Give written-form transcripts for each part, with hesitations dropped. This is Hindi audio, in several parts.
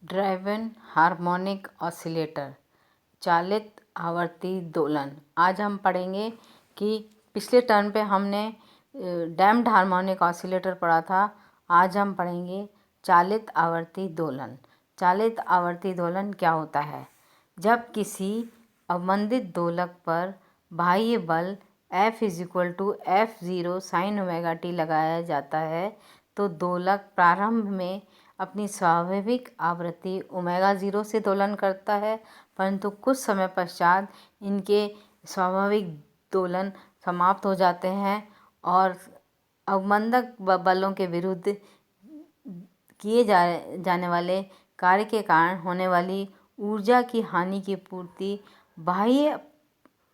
ड्राइवन हार्मोनिक ऑसिलेटर चालित आवर्ती दोलन। आज हम पढ़ेंगे कि पिछले टर्म पे हमने डैम्प्ड हार्मोनिक ऑसिलेटर पढ़ा था। आज हम पढ़ेंगे चालित आवर्ती दोलन। चालित आवर्ती दोलन क्या होता है? जब किसी अवमंदित दोलक पर बाह्य बल F = F0 sin omega t लगाया जाता है तो दोलक प्रारंभ में अपनी स्वाभाविक आवृत्ति ओमेगा 0 से दोलन करता है, परंतु कुछ समय पश्चात इनके स्वाभाविक दोलन समाप्त हो जाते हैं और अवमंदक बलों के विरुद्ध किए जाने वाले कार्य के कारण होने वाली ऊर्जा की हानि की पूर्ति बाह्य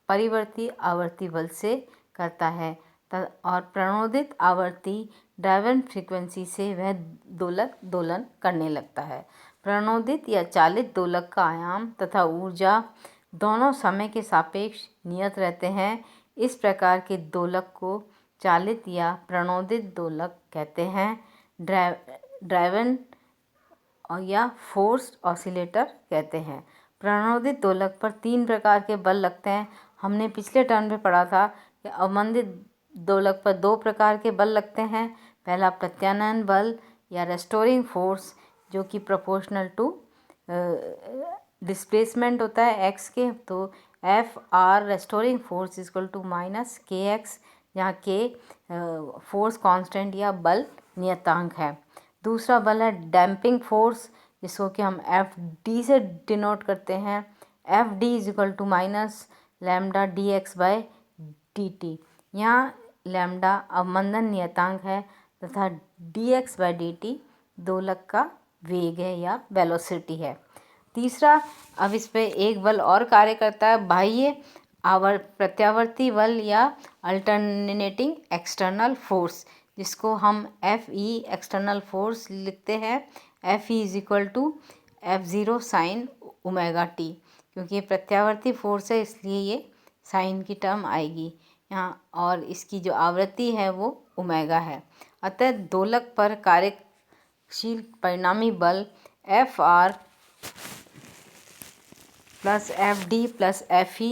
परिवर्ती आवर्ती बल से करता है और प्रणोदित आवर्ती ड्राइवन फ्रीक्वेंसी से वह दोलक दोलन करने लगता है। प्रणोदित या चालित दोलक का आयाम तथा ऊर्जा दोनों समय के सापेक्ष नियत रहते हैं। इस प्रकार के दोलक को चालित या प्रणोदित दोलक कहते हैं। ड्राइवन या फोर्स्ड ऑसिलेटर कहते हैं। प्रणोदित दोलक पर 3 प्रकार के बल लगते हैं। हमने पिछले टर्म में पढ़ा था कि अवमंदित दोलक पर 2 प्रकार के बल लगते हैं। पहला प्रत्यानयन बल या रेस्टोरिंग फोर्स, जो कि प्रोपोर्शनल टू डिस्प्लेसमेंट होता है x के, तो F रेस्टोरिंग फोर्स = -kx, जहाँ k फोर्स कांस्टेंट या बल नियतांक है। दूसरा बल है डैम्पिंग फोर्स, जिसको कि हम Fd से डिनोट करते हैं। Fd = -λ/dx/dt। यहाँ लैम्डा अवमंदन नियतांक है तथा dx/dt दोलक का वेग है या वेलोसिटी है। तीसरा, अब इस पे एक बल और कार्य करता है, बाह्य प्रत्यावर्ती बल या अल्टरनेटिंग एक्सटर्नल फोर्स, जिसको हम Fe एक्सटर्नल फोर्स लिखते हैं। Fe = F0 sin omega t। क्योंकि ये प्रत्यावर्ती फोर्स है इसलिए ये साइन की टर्म आएगी यहाँ, और इसकी जो आवृत्ति है वो ओमेगा है। अतः दोलक पर कार्यशील परिणामी बल Fr + Fd + Fe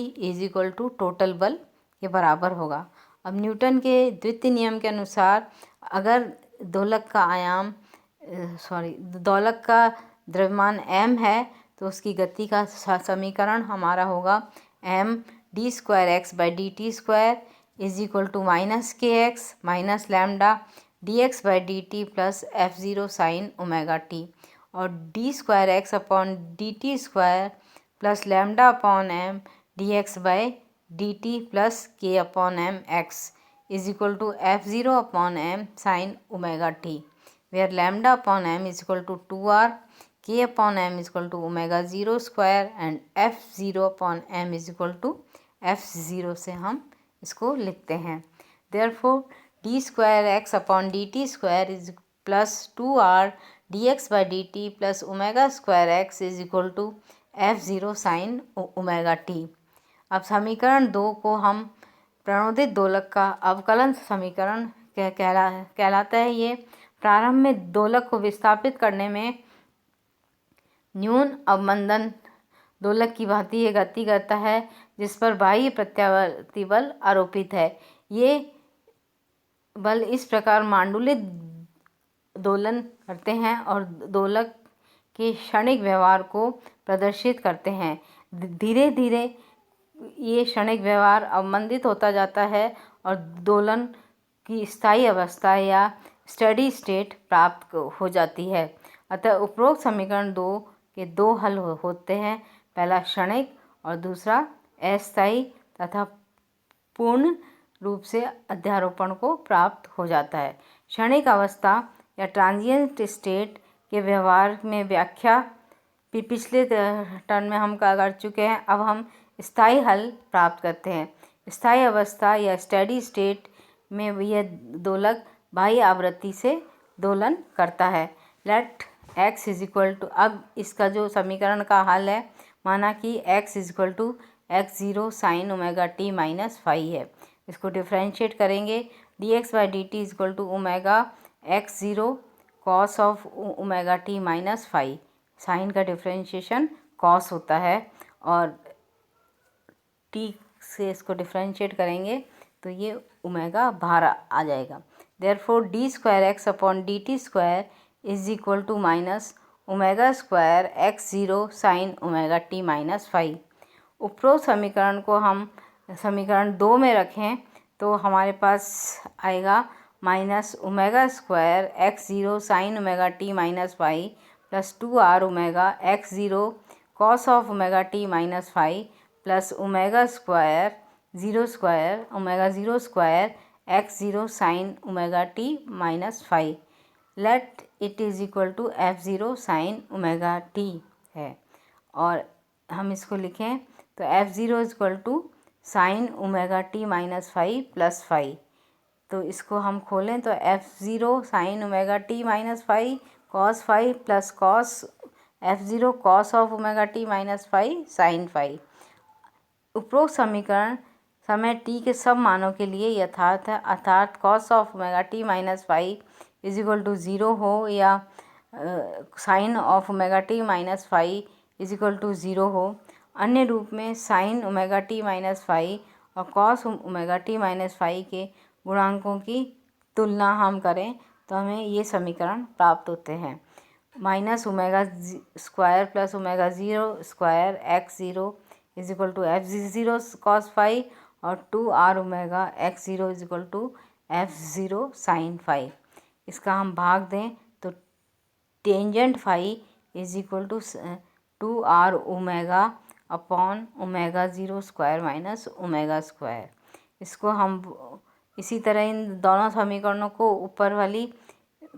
= टोटल बल के बराबर होगा। अब न्यूटन के द्वितीय नियम के अनुसार अगर दोलक का द्रव्यमान m है तो उसकी गति का समीकरण हमारा होगा md2x/dt2 = -kx - λ dx/dt + F0 sin omega t, और d2x/dt2 + λ/m dx/dt + kmx = F0/m sin omega t, where λ/m = 2r, km = omega 0² and F0/m = F0 से हम इसको लिखते हैं। Therefore, d2x/dt2 + 2r dx/dt + ओमेगा² = F0 sin omega t। अब समीकरण 2 को हम प्रणोदित दोलक का अवकलन समीकरण कहलाता है। ये प्रारंभ में दोलक को विस्थापित करने में न्यून अवमंदन दोलक की भांति ये गति करता है, जिस पर बाह्य प्रत्यावर्ती बल आरोपित है। ये बल इस प्रकार मांडुलित दोलन करते हैं और दोलक के क्षणिक व्यवहार को प्रदर्शित करते हैं। धीरे धीरे ये क्षणिक व्यवहार अवमंदित होता जाता है और दोलन की स्थायी अवस्था या स्टेडी स्टेट प्राप्त हो जाती है। अतः उपरोक्त समीकरण 2 के 2 हल होते हैं, पहला क्षणिक और दूसरा अस्थायी, तथा पूर्ण रूप से अध्यारोपण को प्राप्त हो जाता है। क्षणिक अवस्था या ट्रांजिएंट स्टेट के व्यवहार में व्याख्या पिछले टर्म में हम कर चुके हैं। अब हम स्थायी हल प्राप्त करते हैं। स्थायी अवस्था या स्टेडी स्टेट में यह दोलक बाह्य आवृत्ति से दोलन करता है। लेट x = अब इसका जो समीकरण का हल है, माना कि x = x0 sin omega t - phi है। इसको डिफ्रेंशिएट करेंगे। dx/dt = omega x0 cos of omega t - phi sine का डिफरेंशिएशन कॉस होता है और t से इसको डिफरेंशिएट करेंगे तो ये ओमेगा बाहर आ जाएगा। Therefore d square x upon d t square is equal to minus omega square x zero sine omega T minus five. उपरोक्त समीकरण को हम समीकरण 2 में रखें तो हमारे पास आएगा minus omega square x zero sine omega T minus five plus 2r omega x zero cos of omega T minus five plus omega square omega zero square x zero sine omega T minus five. Let it is equal to f zero sine omega t है और हम इसको लिखें तो f zero is equal to sine omega T minus five plus five. तो इसको हम खोलें तो f zero sine omega T minus five cos five plus cos F zero cos of omega T minus five sine five. उपरोक्त समीकरण समय t के सब मानों के लिए यथार्थ है, अर्थात cos of omega T minus five is equal to zero हो या sine of omega T minus five is equal to zero हो। अन्य रूप में sine omega T minus five और cos omega T minus five के गुणांकों की तुलना हम करें तो हमें ये समीकरण प्राप्त होते हैं। Minus omega square plus omega zero square x zero is equal to f zero cos five और 2r omega x zero is equal to f zero sine five. इसका हम भाग दें तो tangent five is equal to 2r omega upon omega zero square minus omega square. इसको हम इसी तरह इन दोनों समीकरणों को ऊपर वाली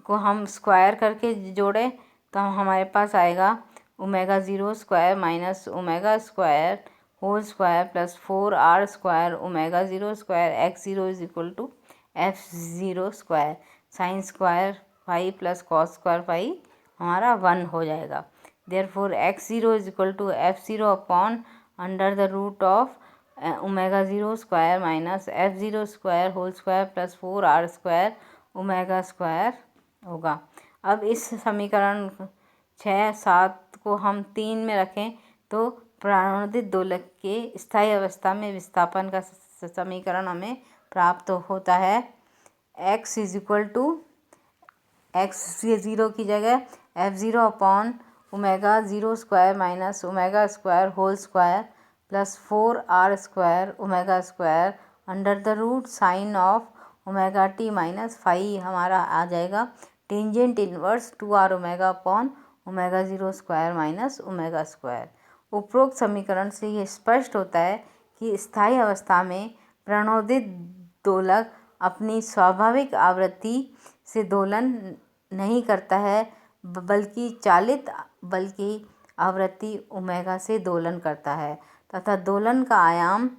को हम स्क्वायर करके जोड़ें तो हमारे पास आएगा omega zero square minus omega square whole square plus 4r square omega zero square x zero is equal to f zero square sine square five plus cos square five हमारा 1 हो जाएगा। Therefore x zero is equal to f zero upon under the root of omega zero square minus f zero square whole square plus 4r square omega square होगा। अब इस समीकरण 6, 7 को हम 3 में रखें तो प्राणोदित दोलक के स्थायी अवस्था में विस्थापन का समीकरण हमें प्राप्त होता है। x is equal to x से ज़ीरो की जगह f zero upon omega zero square minus omega square whole square plus 4r square omega square under the root sine of omega T minus five हमारा आ जाएगा tangent inverse 2r omega upon omega zero square minus omega square. उपरोक्त समीकरण से ये स्पष्ट होता है कि स्थायी अवस्था में प्रणोदित दोलक अपनी स्वाभाविक आवृत्ति से दोलन नहीं करता है बल्कि चालित बल की आवृत्ति ओमेगा से दोलन करता है तथा दोलन का आयाम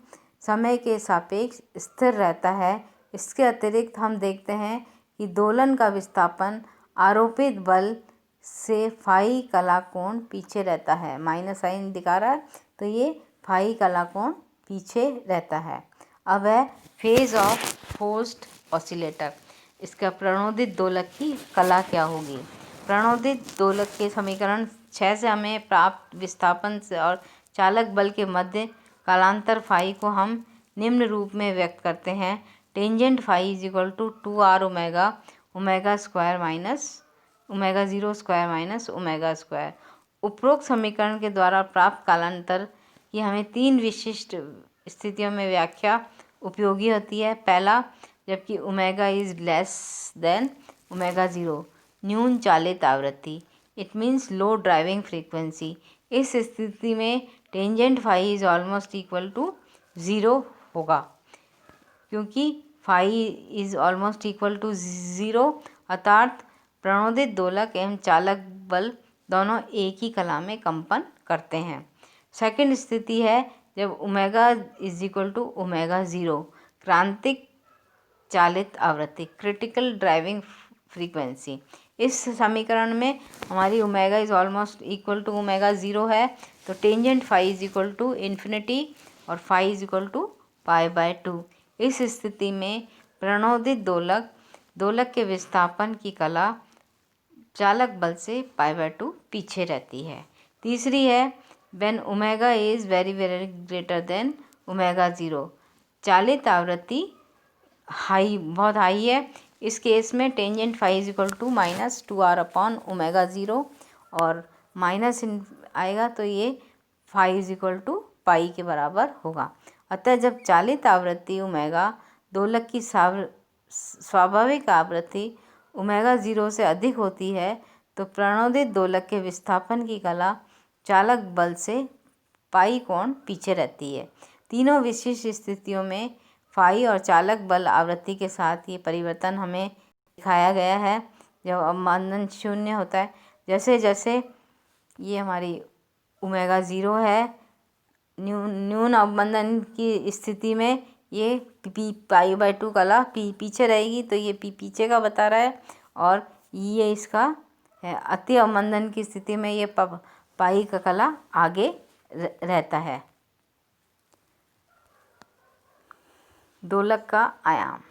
समय के सापेक्ष स्थिर रहता है। इसके अतिरिक्त हम देखते हैं कि दोलन का विस्थापन आरोपित बल से फाई कला कोण पीछे रहता है। माइनस साइन दिखा रहा है तो ये फाई कला कोण पीछे रहता है। अब है फेज ऑफ फोर्स्ड ऑसिलेटर। इसका प्रणोदित दोलक की कला क्या होगी। प्रणोदित दोलक के समीकरण 6 से हमें प्राप्त विस्थापन से और चालक बल के मध्य कालांतर फाई को हम निम्न रूप में व्यक्त करते हैं। Tangent phi is equal to 2r omega omega square minus omega zero square minus omega square. उपरोक्त समीकरण के द्वारा प्राप्त कालांतर की हमें 3 विशिष्ट स्थितियों में व्याख्या उपयोगी होती है। पहला, जबकि omega is less than omega zero, न्यून चालित आवृत्ति, it means low driving frequency. इस स्थिति में tangent phi is almost equal to zero होगा क्योंकि phi is almost equal to zero अर्थात प्रणोदित दोलक एवं चालक बल दोनों एक ही कला में कंपन करते हैं। सेकंड स्थिति है जब omega is equal to omega zero, क्रांतिक चालित आवृत्ति, क्रिटिकल ड्राइविंग फ्रीक्वेंसी। इस समीकरण में हमारी omega is almost equal to omega zero है तो tangent phi is equal to infinity और phi is equal to pi by 2। इस स्थिति में प्रणोदित दोलक के विस्थापन की कला चालक बल से π/2 पीछे रहती है। तीसरी है when omega is very very greater than ω0, चालित आवृत्ति बहुत हाई है। इस केस में tangent phi is equal to -2r/ω0 और माइनस आएगा तो ये phi is equal to pi के बराबर होगा। अतः जब चालित आवृत्ति ओमेगा दोलक की स्वाभाविक आवृत्ति ω0 से अधिक होती है तो प्रणोदित दोलक के विस्थापन की कला चालक बल से पाई कोण पीछे रहती है। तीनों विशिष्ट स्थितियों में फाई और चालक बल आवृत्ति के साथ ये परिवर्तन हमें दिखाया गया है। जब अवमंदन शून्य होता है, जैसे जैसे ये हमारी ω0 है, न्यून अवमंदन की स्थिति में ये π/2 कला पीछे रहेगी, तो ये पीछे का बता रहा है, और ये इसका अति अवमंदन की स्थिति में ये पाई का कला आगे रहता है। दोलक का आयाम।